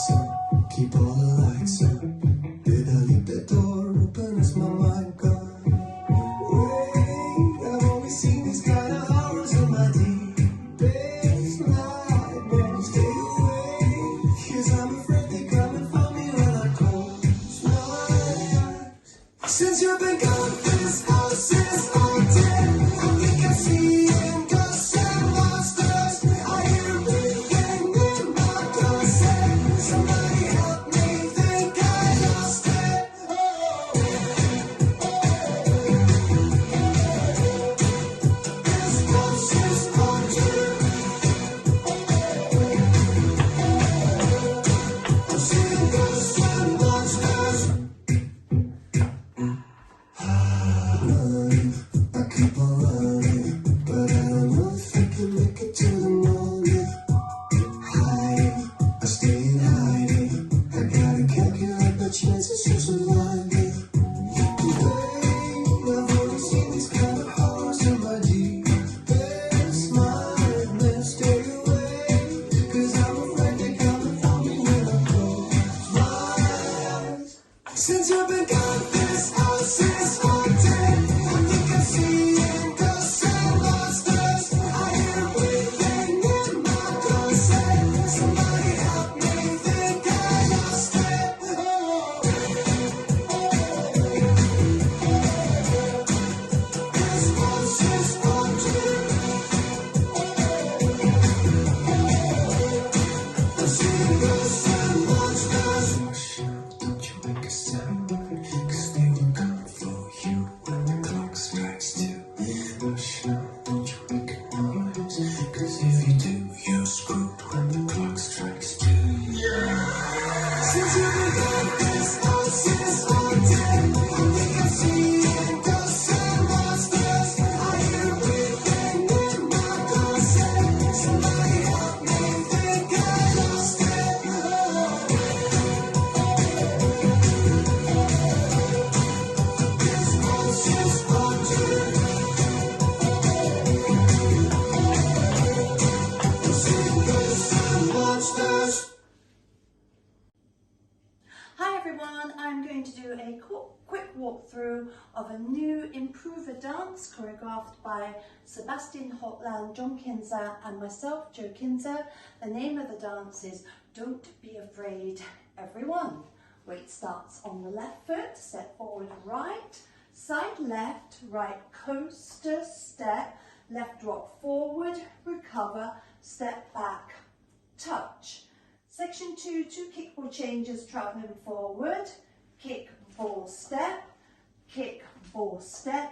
lights up, keep all the lights up. Did I leave the door open? Is my mind gone? Wait, I've only seen these kind of hours in my deepest nightmares. Stay away, 'cause I'm afraid they're coming for me when I close my eyes. Since you've been gone, this house is haunted. I think I'm seeing ghosts and monsters. I hear breathing in my closet. Somebody help me, think I lost it. Oh, this house is haunted. I'm seeing ghosts and monsters. I keep on running, but I don't know if I can make it to the morning. Hiding, I stay in hiding. I gotta calculate the chances of surviving. Babe, I've only seen these kind of horrors in my deepest nightmares. Stay away, 'cause I'm afraid they're coming for me when I close my eyes. Since you've been gone, this house is haunted. I think I'm seeing ghosts and monsters. I hear breathing in my closet. Somebody help me, think I lost it. Oh, this house is haunted. I'm seeing ghosts and monsters. Hush, don't you make a sound, 'cause they will come for you when the clock strikes two. Hush, don't you make a noise, 'cause if you do, you're screwed when the clock strikes two. Since you've been gone, this house is haunted. I think I'm seeing ghosts and monsters. I hear breathing in my closet. Somebody help me, think I lost it. Oh, this house is haunted. I'm seeing ghosts and monsters. Hi everyone, I'm going to do a quick walkthrough of a new improver dance choreographed by Sebastiaan, Holtland, John Kinser and myself, Jo Kinser. The name of the dance is Don't Be Afraid Everyone. Weight starts on the left foot, step forward right, side left, right coaster step, left rock forward, recover, step back, touch. Section 2, 2 kickball changes travelling forward, kick, ball, step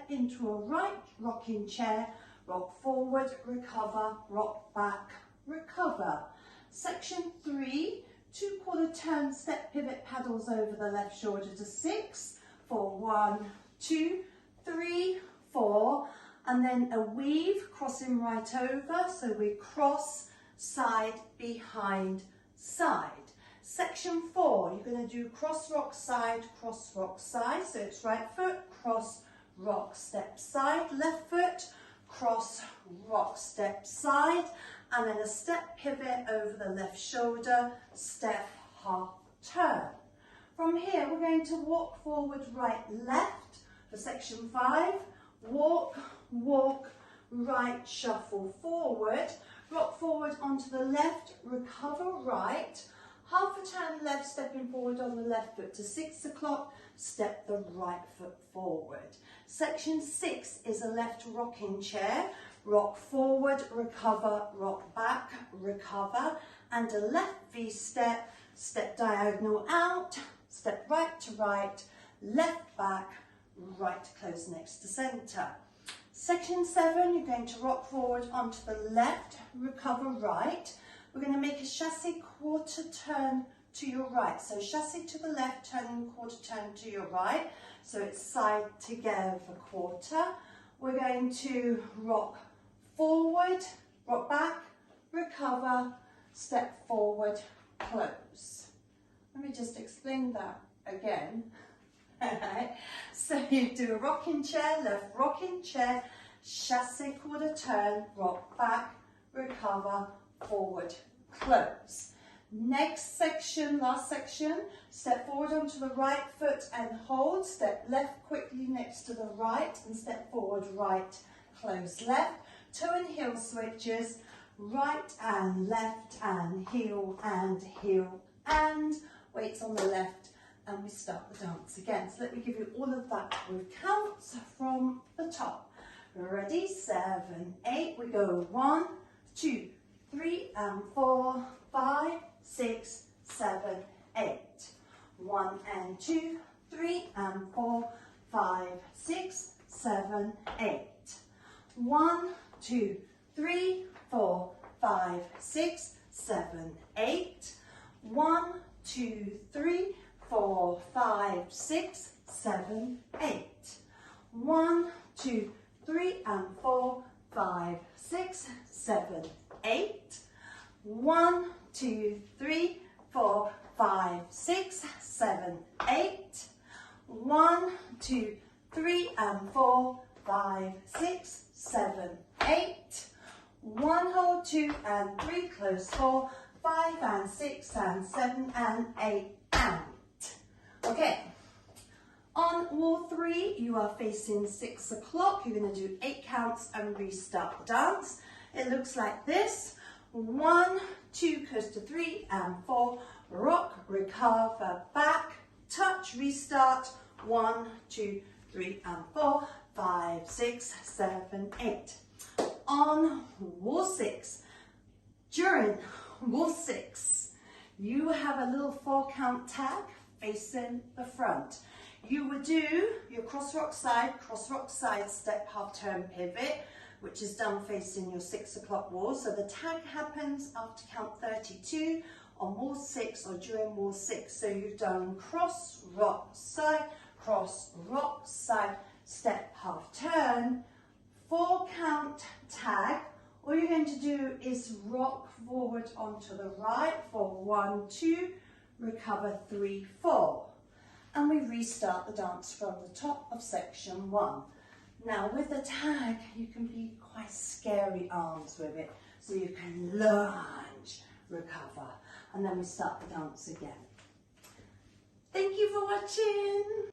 into a right rocking chair, rock forward, recover, rock back, recover. Section 3, 2 quarter turn step pivot paddles over the left shoulder to 6, for 1, 2, 3, 4, and then a weave crossing right over, so we cross, side, behind, side. Section 4, you're going to do cross rock side, so it's right foot, cross rock step side, left foot, cross rock step side, and then a step pivot over the left shoulder, step half turn. From here we're going to walk forward right left for section 5, walk, walk, right, shuffle forward, rock forward onto the left, recover right, half a turn left, stepping forward on the left foot to 6 o'clock, step the right foot forward. Section 6 is a left rocking chair, rock forward, recover, rock back, recover, and a left V step, step diagonal out, step right to right, left back, right close next to centre. Section 7, you're going to rock forward onto the left, recover right. We're going to make a chassé quarter turn to your right. So chassé to the left, turning quarter turn to your right. So it's side together for quarter. We're going to rock forward, rock back, recover, step forward, close. Let me just explain that again. So you do a rocking chair, left rocking chair, chassé quarter turn, rock back, recover, forward, close. Next section, last section, step forward onto the right foot and hold, step left quickly next to the right and step forward, right, close left, toe and heel switches, right and left and heel and weights on the left, and we start the dance again. So let me give you all of that with counts from the top. Ready, 7, 8, we go 1, 2, 3 and 4, 5, 6, 7, 8. 1 and 2, 3 and 4, 5, 6, 7, 8. 1, 2, 3, 4, 5, 6, 7, 8. 1, 2, 3, 4, 5, 6, 7, 8. 1, 2, 3 and 4, 5, 6, 7, 8. 1, 2, 3, 4, 5, 6, 7, 8. 1, 2, 3 and 4, 5, 6, 7, 8. 1, hold, 2 and 3, close 4, 5 and 6 and 7 and 8 and. Okay. On wall 3, you are facing 6 o'clock. You're going to do 8 counts and restart the dance. It looks like this. 1, 2, goes to 3 and 4, rock, recover, back, touch, restart, 1, 2, 3 and 4, 5, 6, 7, 8. On wall 6, during wall 6, you have a little 4-count tag facing the front. You would do your cross rock side, step, half turn, pivot, which is done facing your 6 o'clock wall. So the tag happens after count 32 on wall 6 or during wall 6. So you've done cross rock side, step, half turn, 4-count tag. All you're going to do is rock forward onto the right for 1, 2, recover 3, 4. And we restart the dance from the top of section 1. Now with the tag, you can be quite scary arms with it. So you can lunge, recover, and then we start the dance again. Thank you for watching.